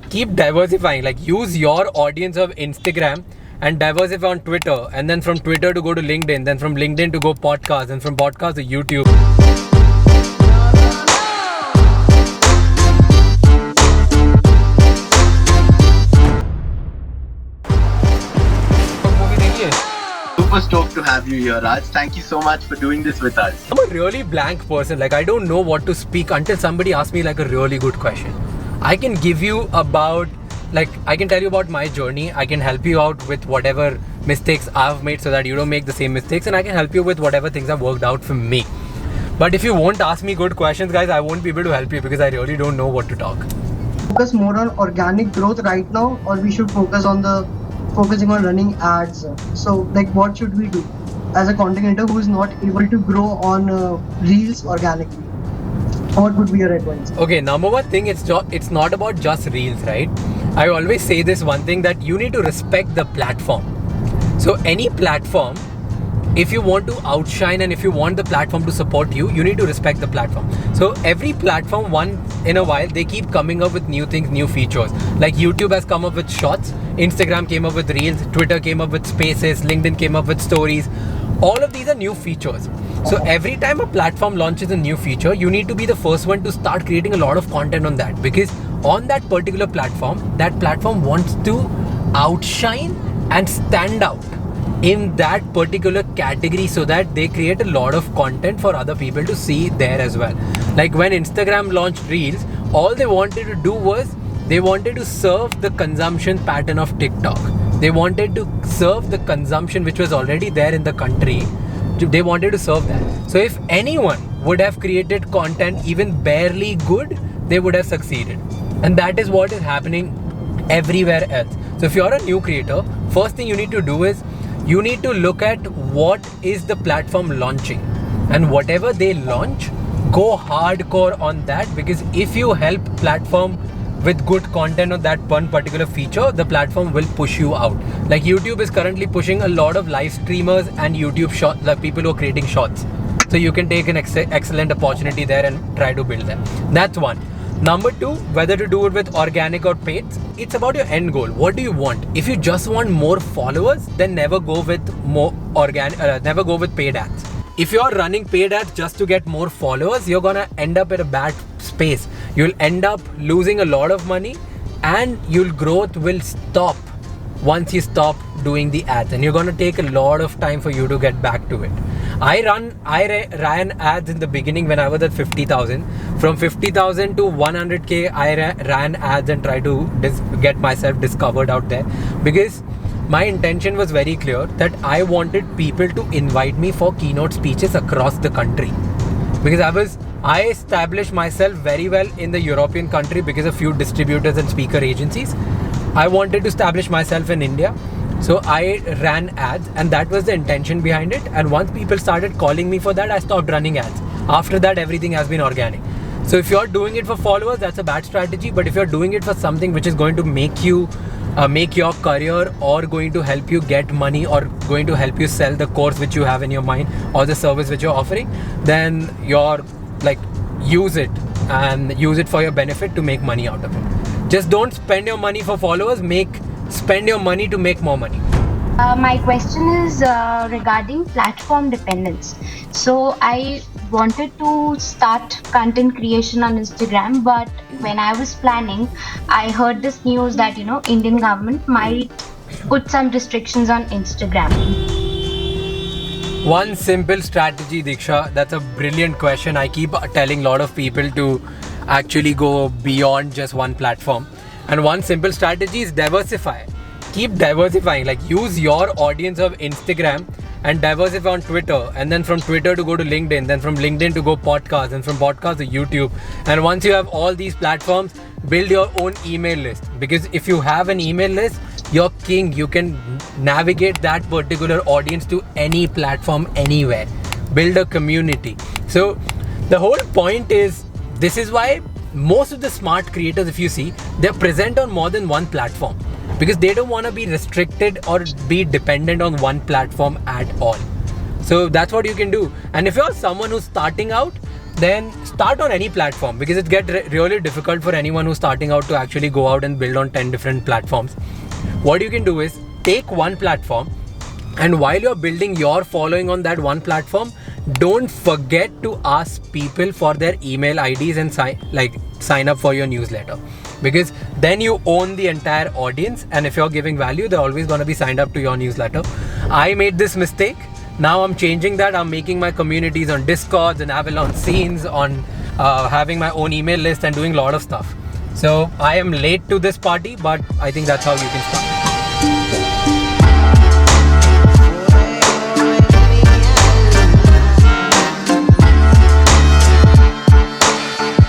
keep diversifying. Like use your audience of Instagram and diversify on Twitter, and then from Twitter to go to LinkedIn, then from LinkedIn to go podcast, and from podcast to YouTube. Super stoked to have you here, Raj. Thank you so much for doing this with us. I'm a really blank person. Like I don't know what to speak until somebody asks me like a really good question. I can give you about, like I can tell you about my journey. I can help you out with whatever mistakes I've made so that you don't make the same mistakes, and I can help you with whatever things have worked out for me. But if you won't ask me good questions, guys, I won't be able to help you because I really don't know what to talk. Focus more on organic growth right now, or we should focusing on running ads. So like what should we do as a content creator who is not able to grow on reels organically? What would be your advice? Okay, number one thing, it's not about just reels, right? I always say this one thing, that you need to respect the platform. So any platform, if you want to outshine and if you want the platform to support you, you need to respect the platform. So every platform, once in a while, they keep coming up with new things, new features. Like YouTube has come up with shorts, Instagram came up with reels, Twitter came up with spaces, LinkedIn came up with stories. All of these are new features. So every time a platform launches a new feature, you need to be the first one to start creating a lot of content on that, because on that particular platform, that platform wants to outshine and stand out in that particular category, so that they create a lot of content for other people to see there as well. Like when Instagram launched Reels, all they wanted to do was they wanted to serve the consumption pattern of TikTok. They wanted to serve the consumption which was already there in the country. They wanted to serve that. So if anyone would have created content even barely good, they would have succeeded. And that is what is happening everywhere else. So if you're a new creator, first thing you need to do is you need to look at what is the platform launching, and whatever they launch, go hardcore on that, because if you help platform with good content on that one particular feature, the platform will push you out. Like YouTube is currently pushing a lot of live streamers and YouTube short, like people who are creating shorts. So you can take an excellent opportunity there and try to build them. That's one. Number two, whether to do it with organic or paid, it's about your end goal. What do you want? If you just want more followers, then never go with never go with paid ads. If you're running paid ads just to get more followers, you're gonna end up at a bad space. You'll end up losing a lot of money, and your growth will stop once you stop doing the ads, and you're gonna take a lot of time for you to get back to it. I ran ads in the beginning when I was at 50,000. From 50,000 to 100k, I ran ads and tried to get myself discovered out there, because my intention was very clear that I wanted people to invite me for keynote speeches across the country, because I established myself very well in the European country because of few distributors and speaker agencies. I wanted to establish myself in India. So I ran ads, and that was the intention behind it. And once people started calling me for that, I stopped running ads. After that, everything has been organic. So if you're doing it for followers, that's a bad strategy. But if you're doing it for something which is going to make you make your career, or going to help you get money, or going to help you sell the course which you have in your mind, or the service which you're offering, then you're like, use it for your benefit to make money out of it. Just don't spend your money for followers. Spend your money to make more money. My question is regarding platform dependence. So I wanted to start content creation on Instagram, but when I was planning, I heard this news that Indian government might put some restrictions on Instagram. One simple strategy, Diksha. That's a brilliant question. I keep telling a lot of people to actually go beyond just one platform. And one simple strategy is diversify. Keep diversifying. Like use your audience of Instagram and diversify on Twitter, and then from Twitter to go to LinkedIn, then from LinkedIn to go podcast, and from podcast to YouTube. And once you have all these platforms, build your own email list, because if you have an email list, you're king. You can navigate that particular audience to any platform, anywhere. Build a community. So the whole point is, this is why most of the smart creators, if you see, they're present on more than one platform, because they don't want to be restricted or be dependent on one platform at all. So that's what you can do. And if you're someone who's starting out, then start on any platform, because it gets really difficult for anyone who's starting out to actually go out and build on 10 different platforms. What you can do is take one platform, and while you're building your following on that one platform, don't forget to ask people for their email IDs and sign up for your newsletter, because then you own the entire audience, and if you're giving value, they're always going to be signed up to your newsletter. I made this mistake. Now I'm changing that. I'm making my communities on Discords and Avalon scenes, on having my own email list and doing a lot of stuff. So I am late to this party, but I think that's how you can start.